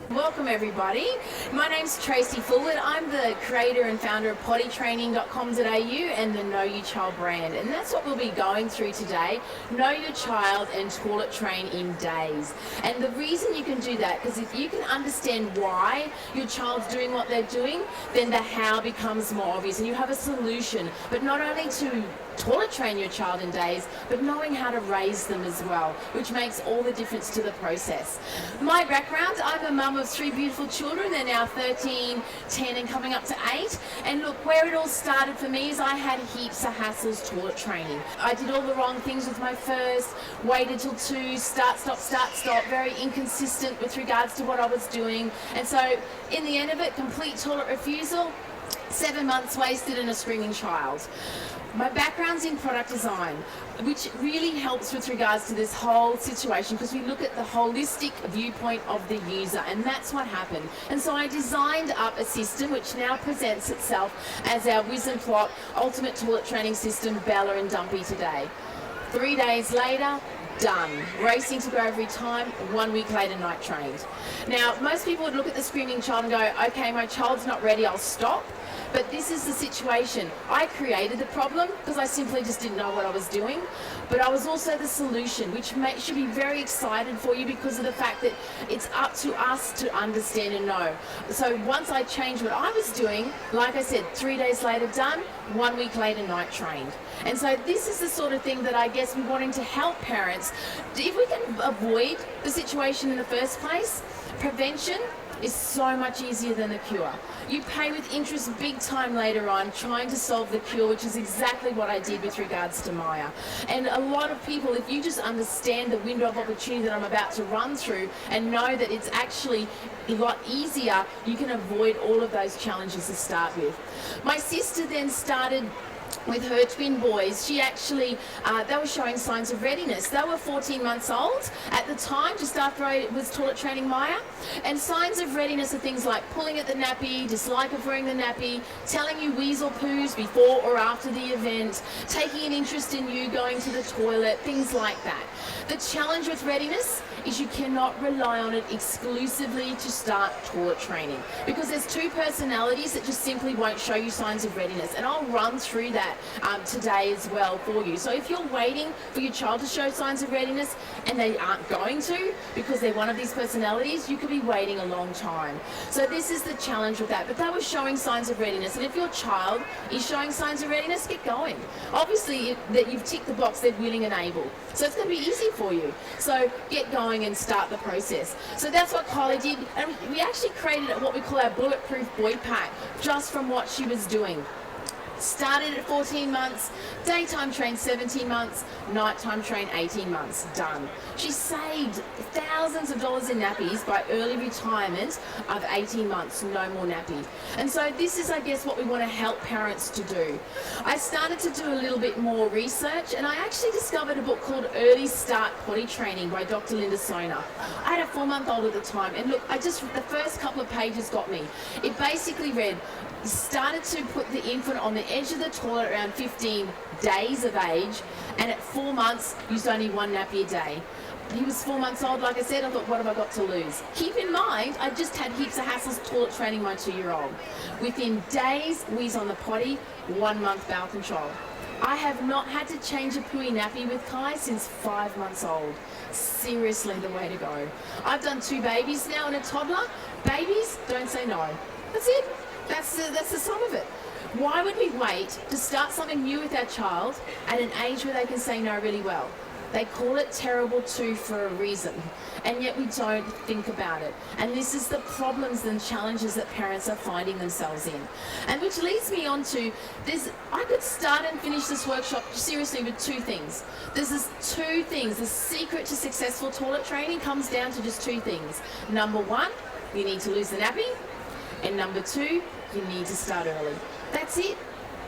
Welcome everybody. My name's Tracy Fulwood. I'm the creator and founder of pottytraining.com.au and the Know Your Child brand. And that's what we'll be going through today. Know your child and toilet train in days. And the reason you can do that, because if you can understand why your child's doing what they're doing, then the how becomes more obvious and you have a solution. But not only to toilet train your child in days, but knowing how to raise them as well, which makes all the difference to the process. My background, I'm a mum of 3 beautiful children. They're now 13, 10 and coming up to 8. And look, where it all started for me is I had heaps of hassles toilet training. I did all the wrong things with my first, waited till 2, start, stop, very inconsistent with regards to what I was doing. And so in the end of it, complete toilet refusal, 7 months wasted and a screaming child. My background's in product design, which really helps with regards to this whole situation because we look at the holistic viewpoint of the user, and that's what happened. And so I designed up a system which now presents itself as our whiz and plot ultimate toilet training system, Bella and Dumpy today. 3 days later, done. Racing to go every time, 1 week later, night trained. Now, most people would look at the screaming child and go, okay, my child's not ready, I'll stop. But this is the situation. I created the problem because I simply just didn't know what I was doing. But I was also the solution, which should be very excited for you because of the fact that it's up to us to understand and know. So once I changed what I was doing, like I said, 3 days later done, 1 week later night trained. And so this is the sort of thing that I guess we're wanting to help parents. If we can avoid the situation in the first place, prevention is so much easier than the cure. You pay with interest big time later on trying to solve the cure, which is exactly what I did with regards to Maya. And a lot of people, if you just understand the window of opportunity that I'm about to run through and know that it's actually a lot easier, you can avoid all of those challenges to start with. My sister then started with her twin boys. She actually, they were showing signs of readiness. They were 14 months old at the time, just after I was toilet training Maya. And signs of readiness are things like pulling at the nappy, dislike of wearing the nappy, telling you weasel poos before or after the event, taking an interest in you going to the toilet, things like that. The challenge with readiness is you cannot rely on it exclusively to start toilet training because there's 2 personalities that just simply won't show you signs of readiness, and I'll run through that today as well for you. So if you're waiting for your child to show signs of readiness and they aren't going to because they're one of these personalities, you could be waiting a long time. So this is the challenge with that, but they were showing signs of readiness, and if your child is showing signs of readiness, get going. Obviously that you've ticked the box, they're willing and able, so it's going to be easy for you. So get going and start the process. So that's what Kylie did, and we actually created what we call our bulletproof boy pack just from what she was doing. Started at 14 months, daytime train 17 months, nighttime train 18 months, done. She saved thousands of dollars in nappies by early retirement of 18 months, no more nappy. And so this is, I guess, what we want to help parents to do. I started to do a little bit more research, and I actually discovered a book called Early Start Potty Training by Dr. Linda Sona. I had a 4-month-old at the time, and look, the first couple of pages got me. It basically read, started to put the infant on the edge of the toilet around 15 days of age, and at 4 months used only 1 nappy a day. He was 4 months old, like I said. I thought, what have I got to lose? Keep in mind, I just had heaps of hassles toilet training my 2-year-old. Within days, wheeze on the potty, 1 month bowel control. I have not had to change a pooey nappy with Kai since 5 months old. Seriously, the way to go. I've done 2 babies now and a toddler. Babies, don't say no. That's it. That's the sum of it. Why would we wait to start something new with our child at an age where they can say no really well? They call it terrible too for a reason, and yet we don't think about it. And this is the problems and challenges that parents are finding themselves in. And which leads me on to this. I could start and finish this workshop seriously with 2 things. There's this 2 things. The secret to successful toilet training comes down to just 2 things. Number 1, you need to lose the nappy. And number 2, you need to start early. That's it.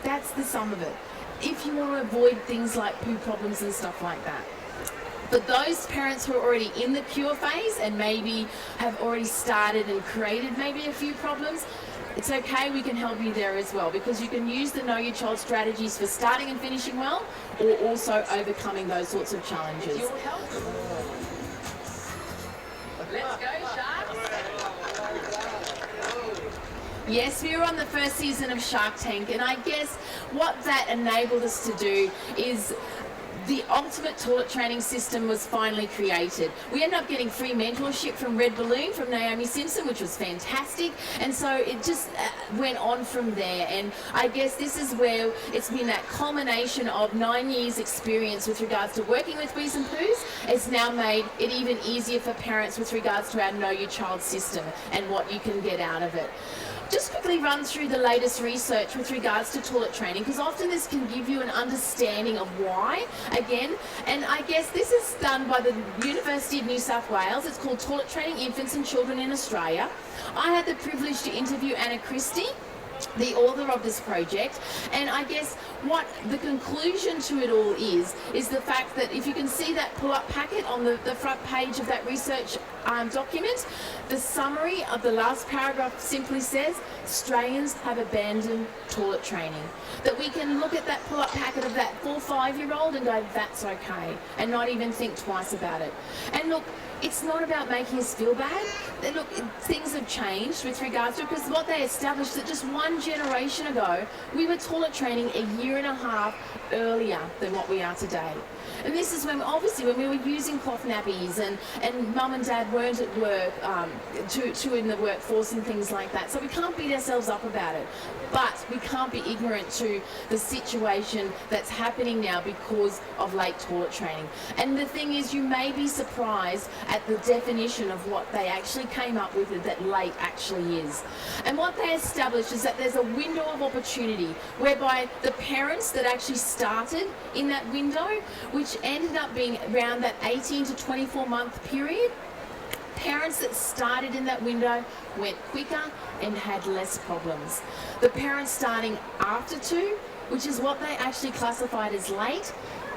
That's the sum of it. If you want to avoid things like poo problems and stuff like that. But those parents who are already in the cure phase and maybe have already started and created maybe a few problems, it's okay, we can help you there as well, because you can use the Know Your Child strategies for starting and finishing well, or also overcoming those sorts of challenges. Let's go, Sharks! Yes, we were on the first season of Shark Tank, and I guess what that enabled us to do is the ultimate toilet training system was finally created. We ended up getting free mentorship from Red Balloon, from Naomi Simpson, which was fantastic. And so it just went on from there. And I guess this is where it's been that culmination of 9 years experience with regards to working with Wheeze and Poos. It's now made it even easier for parents with regards to our Know Your Child system and what you can get out of it. Just quickly run through the latest research with regards to toilet training, because often this can give you an understanding of why, again, and I guess this is done by the University of New South Wales. It's called Toilet Training Infants and Children in Australia. I had the privilege to interview Anna Christie, the author of this project, and I guess what the conclusion to it all is the fact that if you can see that pull-up packet on the front page of that research document, the summary of the last paragraph simply says Australians have abandoned toilet training. That we can look at that pull-up packet of that 4 or 5-year-old and go, that's okay, and not even think twice about it. And look, it's not about making us feel bad. Look, things have changed with regards to it, because what they established that just 1 generation ago, we were toilet training a 1.5 years earlier than what we are today. And this is when, obviously, when we were using cloth nappies and mum and dad weren't at work, two in the workforce and things like that. So we can't beat ourselves up about it. But we can't be ignorant to the situation that's happening now because of late toilet training. And the thing is, you may be surprised at the definition of what they actually came up with that late actually is. And what they established is that there's a window of opportunity whereby the parents that actually started in that window, which ended up being around that 18 to 24 month period, parents that started in that window went quicker and had less problems. The parents starting after 2, which is what they actually classified as late,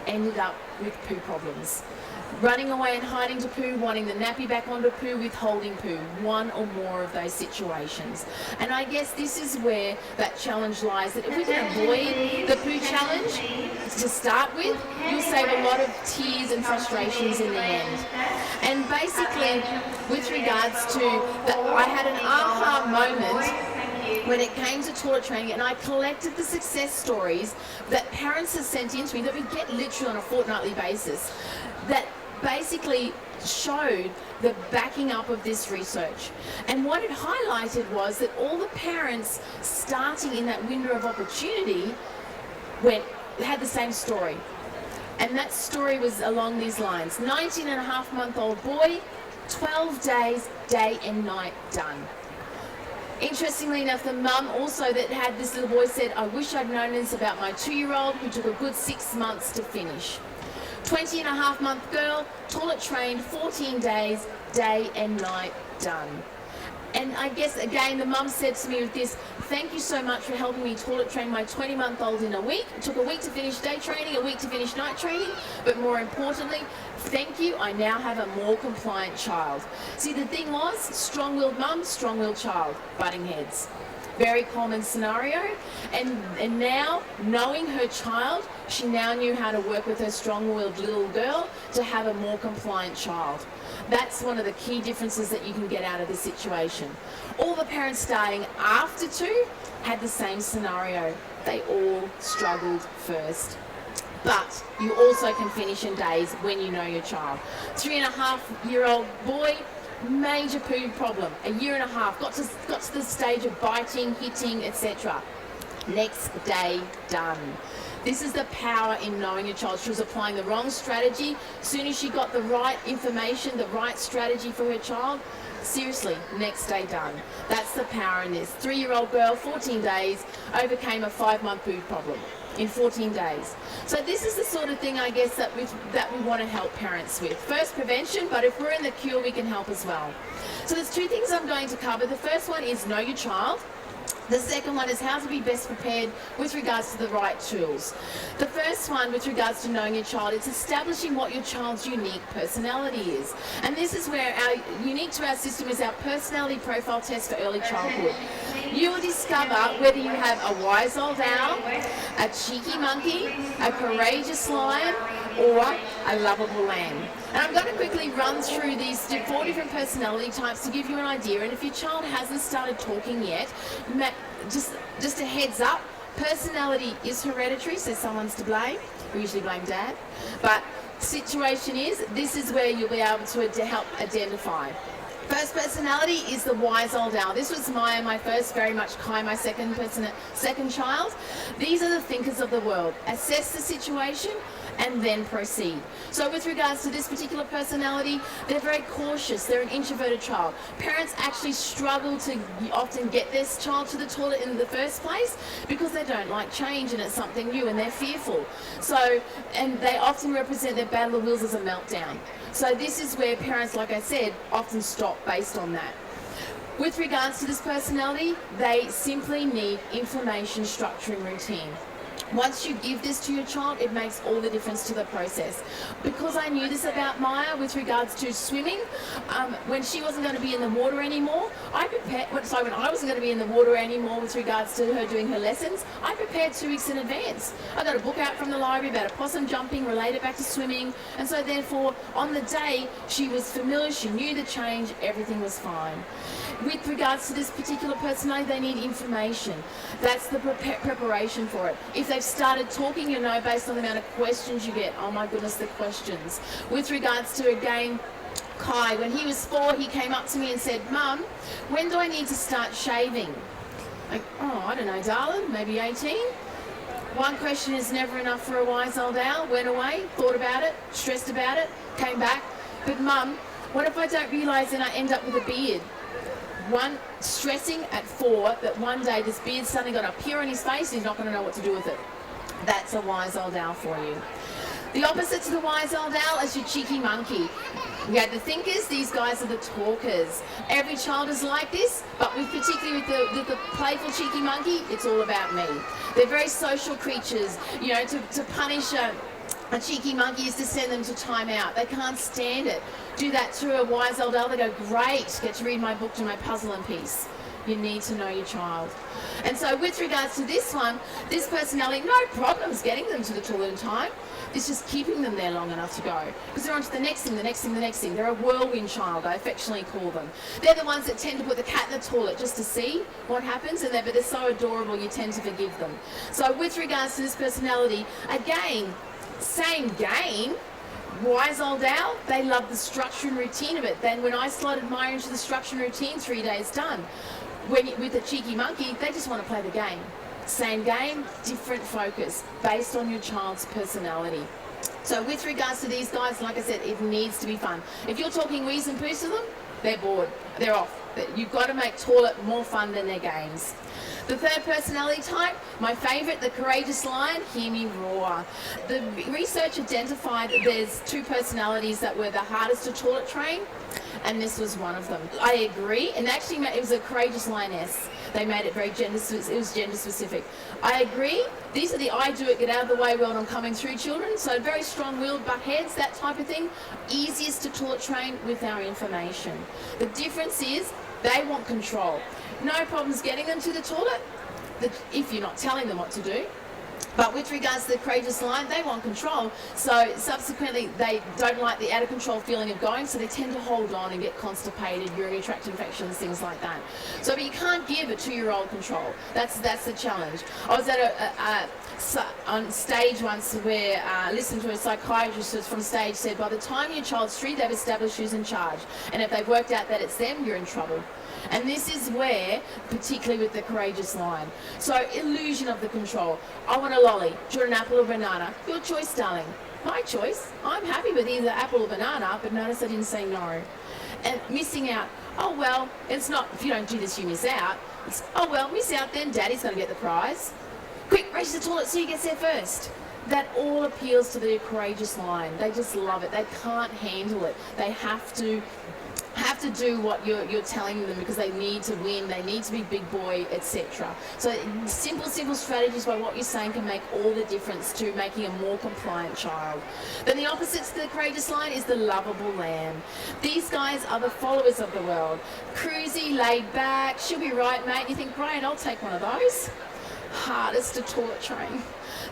ended up with poo problems. Running away and hiding to poo, wanting the nappy back onto poo, withholding poo, 1 or more of those situations. And I guess this is where that challenge lies, that if we can avoid the poo challenge to start with, you'll save a lot of tears and frustrations in the end. And basically, with regards to that, I had an aha moment when it came to toilet training, and I collected the success stories that parents have sent in to me that we get literally on a fortnightly basis, that basically showed the backing up of this research. And what it highlighted was that all the parents starting in that window of opportunity had the same story. And that story was along these lines. 19.5-month-old boy, 12 days, day and night, done. Interestingly enough, the mum also that had this little boy said, I wish I'd known this about my 2-year-old who took a good 6 months to finish. 20.5-month girl, toilet trained, 14 days, day and night, done. And I guess, again, the mum said to me with this, thank you so much for helping me toilet train my 20-month-old in a week. It took a week to finish day training, a week to finish night training, but more importantly, thank you, I now have a more compliant child. See, the thing was, strong-willed mum, strong-willed child, butting heads. Very common scenario, and now, knowing her child, she now knew how to work with her strong-willed little girl to have a more compliant child. That's one of the key differences that you can get out of this situation. All the parents starting after 2 had the same scenario. They all struggled first. But you also can finish in days when you know your child. 3.5-year-old boy, major poo problem, 1.5 years, got to the stage of biting, hitting, etc. Next day, done. This is the power in knowing your child. She was applying the wrong strategy. As soon as she got the right information, the right strategy for her child, seriously, next day, done. That's the power in this. 3-year-old girl, 14 days, overcame a 5-month poo problem in 14 days. So this is the sort of thing, I guess, that we want to help parents with. First, prevention, but if we're in the cure, we can help as well. So there's 2 things I'm going to cover. The first one is know your child. The second one is how to be best prepared with regards to the right tools. The first one, with regards to knowing your child, it's establishing what your child's unique personality is. And this is where unique to our system is our personality profile test for early childhood. You will discover whether you have a wise old owl, a cheeky monkey, a courageous lion, or a lovable lamb. And I'm going to quickly run through these 4 different personality types to give you an idea. And if your child hasn't started talking yet, just a heads up, personality is hereditary, so someone's to blame. We usually blame dad. But situation is, this is where you'll be able to help identify. First personality is the wise old owl. This was my first, very much Kai, my second child. These are the thinkers of the world. Assess the situation and then proceed. So with regards to this particular personality, they're very cautious. They're an introverted child. Parents actually struggle to often get this child to the toilet in the first place because they don't like change and it's something new and they're fearful. So, and they often represent their battle of wills as a meltdown. So this is where parents, like I said, often stop based on that. With regards to this personality, they simply need information, structure and routine. Once you give this to your child, it makes all the difference to the process. Because I knew this about Maya with regards to swimming, when she wasn't going to be in the water anymore, when I wasn't going to be in the water anymore with regards to her doing her lessons, I prepared 2 weeks in advance. I got a book out from the library about opossum jumping, related back to swimming, and so therefore on the day she was familiar, she knew the change, everything was fine. With regards to this particular personality, they need information. That's the preparation for it. If they've started talking, you know, based on the amount of questions you get. Oh my goodness, the questions. With regards to, again, Kai, when he was 4, he came up to me and said, "Mum, when do I need to start shaving?" Like, oh, I don't know, darling, maybe 18? One question is never enough for a wise old owl. Went away, thought about it, stressed about it, came back. But Mum, what if I don't realise and I end up with a beard? One, stressing at 4 that one day this beard's suddenly going to appear on his face and he's not going to know what to do with it. That's a wise old owl for you. The opposite to the wise old owl is your cheeky monkey. We had the thinkers, these guys are the talkers. Every child is like this, but particularly with the playful cheeky monkey, it's all about me. They're very social creatures. You know, to punish a cheeky monkey is to send them to time out. They can't stand it. Do that to a wise old owl, they go, great, get to read my book, do my puzzle in peace. You need to know your child. And so with regards to this one, this personality, no problems getting them to the toilet in time. It's just keeping them there long enough to go. Because they're on to the next thing, the next thing, the next thing. They're a whirlwind child, I affectionately call them. They're the ones that tend to put the cat in the toilet just to see what happens, but they're so adorable, you tend to forgive them. So with regards to this personality, again, same game. Wise old owl, they love the structure and routine of it. Then when I slotted Maya into the structure and routine, 3 days done. With a cheeky monkey, they just want to play the game. Same game, different focus, based on your child's personality. So with regards to these guys, like I said, it needs to be fun. If you're talking wheeze and poos to them, they're bored, they're off. You've got to make toilet more fun than their games. The third personality type, my favourite, the courageous lion, hear me roar. The research identified that there's 2 personalities that were the hardest to toilet train, and this was one of them. I agree, and actually it was a courageous lioness. They made it very gender specific. I agree, these are the I do it, get out of the way when I'm coming through children, so very strong-willed butt heads, that type of thing. Easiest to toilet train with our information. The difference is they want control. No problems getting them to the toilet if you're not telling them what to do. But with regards to the courageous lion, they want control. So subsequently, they don't like the out of control feeling of going, so they tend to hold on and get constipated, urinary tract infections, things like that. So, but you can't give a 2-year-old control. That's the challenge. I was at on stage once where I listened to a psychiatrist from stage said, by the time your child's 3, they've established who's in charge. And if they've worked out that it's them, you're in trouble. And this is where, particularly with the courageous lion. So, illusion of the control. I want a lolly. Do you want an apple or banana? Your choice, darling. My choice. I'm happy with either apple or banana, but notice I didn't say no. And missing out. Oh, well, it's not, if you don't do this, you miss out. It's, oh, well, miss out then, Daddy's going to get the prize. Quick, race to the toilet so you get there first. That all appeals to the courageous lion. They just love it. They can't handle it. They have to do what you're telling them because they need to win, they need to be big boy, etc. So simple strategies by what you're saying can make all the difference to making a more compliant child. Then the opposite to the courageous lion is the lovable lamb. These guys are the followers of the world. Cruisy, laid back, she'll be right, mate. You think, great, I'll take one of those. Hardest to toilet train.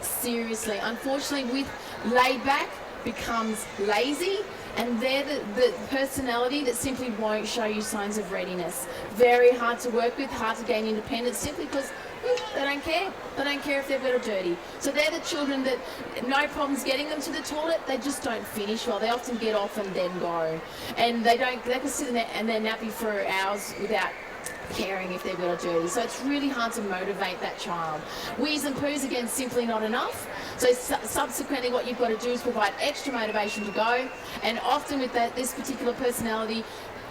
Seriously, unfortunately with laid back, becomes lazy, and they're the personality that simply won't show you signs of readiness. Very hard to work with, hard to gain independence, simply because they don't care. They don't care if they're wet or dirty. So they're the children that no problems getting them to the toilet, they just don't finish well. They often get off and then go. And they can sit in there and they're nappy for hours without caring if they're wet or dirty. So it's really hard to motivate that child. Wheeze and poos, again, simply not enough. So subsequently what you've got to do is provide extra motivation to go. And often with this particular personality,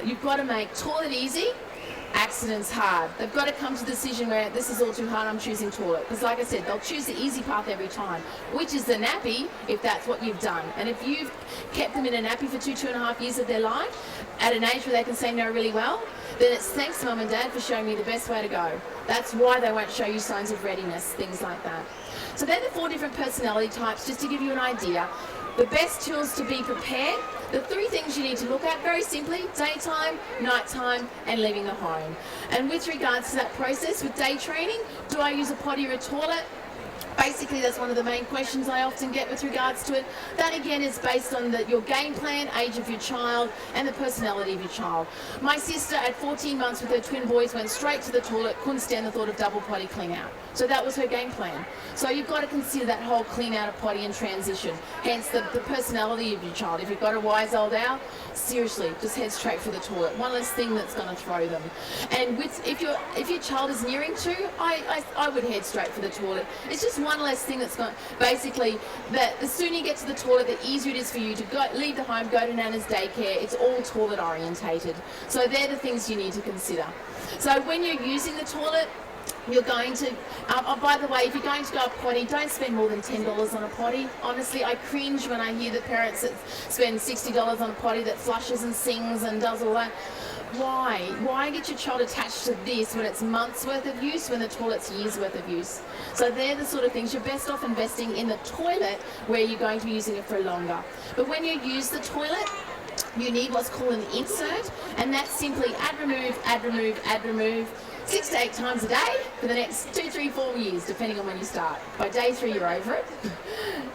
you've got to make toilet easy, accidents hard. They've got to come to the decision where this is all too hard, I'm choosing toilet. Because like I said, they'll choose the easy path every time, which is the nappy if that's what you've done. And if you've kept them in a nappy for 2.5 years of their life, at an age where they can say no really well, then it's thanks mum and dad for showing me the best way to go. That's why they won't show you signs of readiness, things like that. So they're the 4 different personality types, just to give you an idea. The best tools to be prepared, the 3 things you need to look at, very simply: daytime, nighttime, and leaving the home. And with regards to that process, with day training, do I use a potty or a toilet? Basically, that's one of the main questions I often get with regards to it. That again is based on your game plan, age of your child, and the personality of your child. My sister at 14 months with her twin boys went straight to the toilet, couldn't stand the thought of double potty clean out. So that was her game plan. So you've got to consider that whole clean out of potty and transition. Hence the personality of your child. If you've got a wise old owl, seriously, just head straight for the toilet. One less thing that's going to throw them. And if your child is nearing 2, I would head straight for the toilet. It's just one less thing that's going, basically, that the sooner you get to the toilet, the easier it is for you to leave the home, go to Nana's daycare. It's all toilet orientated. So they're the things you need to consider. So when you're using the toilet, you're going to, by the way, if you're going to go a potty, don't spend more than $10 on a potty. Honestly, I cringe when I hear the parents that spend $60 on a potty that flushes and sings and does all that. Why? Why get your child attached to this when it's months worth of use, when the toilet's years worth of use? So they're the sort of things you're best off investing in the toilet where you're going to be using it for longer. But when you use the toilet, you need what's called an insert, and that's simply add, remove, add, remove, add, remove, 6 to 8 times a day for the next 2, 3, 4 years, depending on when you start. By day 3, you're over it.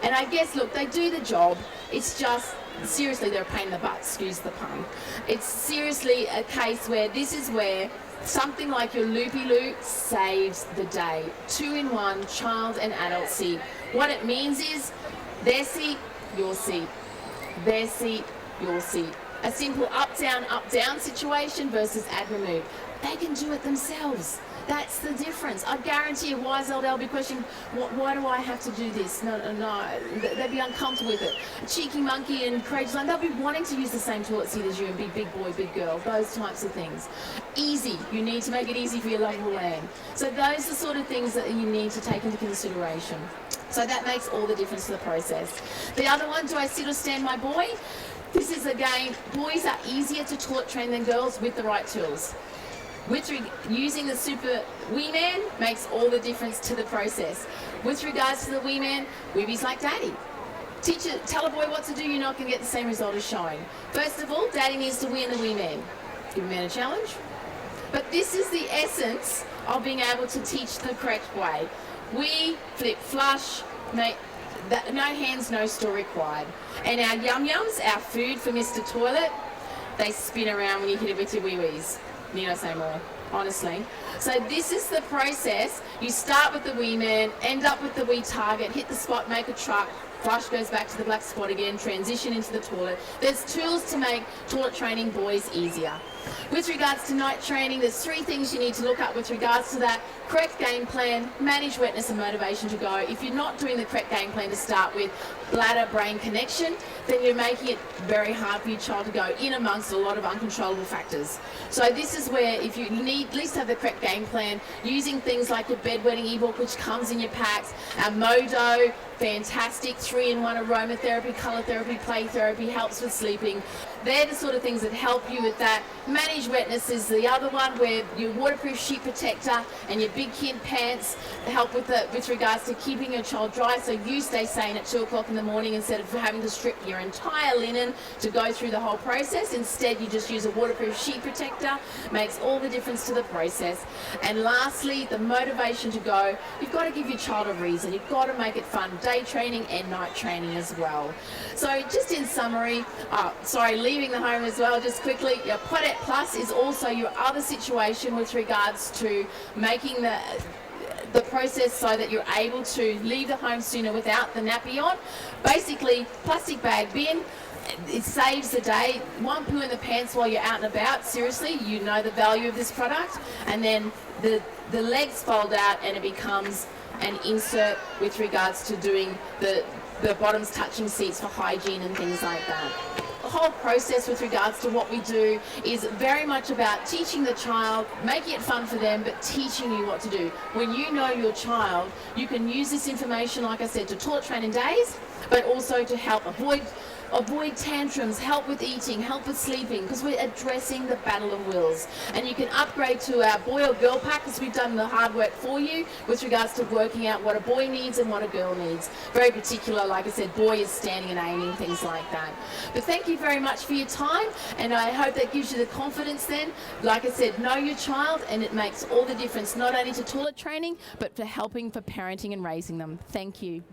And I guess, look, they do the job. It's just, seriously, they're a pain in the butt, excuse the pun. It's seriously a case where this is where something like your loopy-loo saves the day. 2-in-1, child and adult seat. What it means is their seat, your seat. Their seat, your seat. A simple up, down situation versus add, remove. They can do it themselves. That's the difference. I guarantee a wise old will be questioning, why do I have to do this? No. They'd be uncomfortable with it. A cheeky monkey and courageous lion, they'll be wanting to use the same toilet seat as you and be big boy, big girl, those types of things. Easy. You need to make it easy for your lovable lamb. So those are the sort of things that you need to take into consideration. So that makes all the difference to the process. The other one, do I sit or stand my boy? This is, again, boys are easier to toilet train than girls with the right tools. Using the super wee man makes all the difference to the process. With regards to the wee man, weebies like daddy. Tell a boy what to do, you're not going to get the same result as showing. First of all, daddy needs to wee in the wee man. Give a man a challenge. But this is the essence of being able to teach the correct way. Wee, flip, flush, no hands, no store required. And our yum-yums, our food for Mr. Toilet, they spin around when you hit it with your wee-wees. Need I say more? Honestly. So this is the process. You start with the wee man, end up with the wee target, hit the spot, make a truck, flush goes back to the black spot again, transition into the toilet. There's tools to make toilet training boys easier. With regards to night training, there's 3 things you need to look at with regards to that. Correct game plan, manage wetness and motivation to go. If you're not doing the correct game plan to start with, bladder-brain connection, then you're making it very hard for your child to go in amongst a lot of uncontrollable factors. So this is where, if you need at least have the correct game plan, using things like your bedwetting ebook, which comes in your packs, our Modo, fantastic 3-in-1 aromatherapy, colour therapy, play therapy, helps with sleeping. They're the sort of things that help you with that. Manage wetness is the other one, where your waterproof sheet protector and your big kid pants help with regards to keeping your child dry, so you stay sane at 2 o'clock in the morning instead of having to strip your entire linen to go through the whole process. Instead, you just use a waterproof sheet protector. Makes all the difference to the process. And lastly, the motivation to go. You've got to give your child a reason. You've got to make it fun. Day training and night training as well. So just in summary, leaving the home as well, just quickly, your Podette Plus is also your other situation with regards to making the process so that you're able to leave the home sooner without the nappy on. Basically, plastic bag bin. It saves the day. One poo in the pants while you're out and about. Seriously, you know the value of this product. And then the legs fold out and it becomes an insert with regards to doing the bottoms touching seats for hygiene and things like that. The whole process with regards to what we do is very much about teaching the child, making it fun for them, but teaching you what to do. When you know your child, you can use this information, like I said, to toilet train in days, but also to help avoid tantrums, help with eating, help with sleeping, because we're addressing the battle of wills. And you can upgrade to our boy or girl pack, because we've done the hard work for you with regards to working out what a boy needs and what a girl needs. Very particular, like I said, boy is standing and aiming, things like that. But thank you very much for your time, and I hope that gives you the confidence then. Like I said, know your child, and it makes all the difference, not only to toilet training, but for helping for parenting and raising them. Thank you.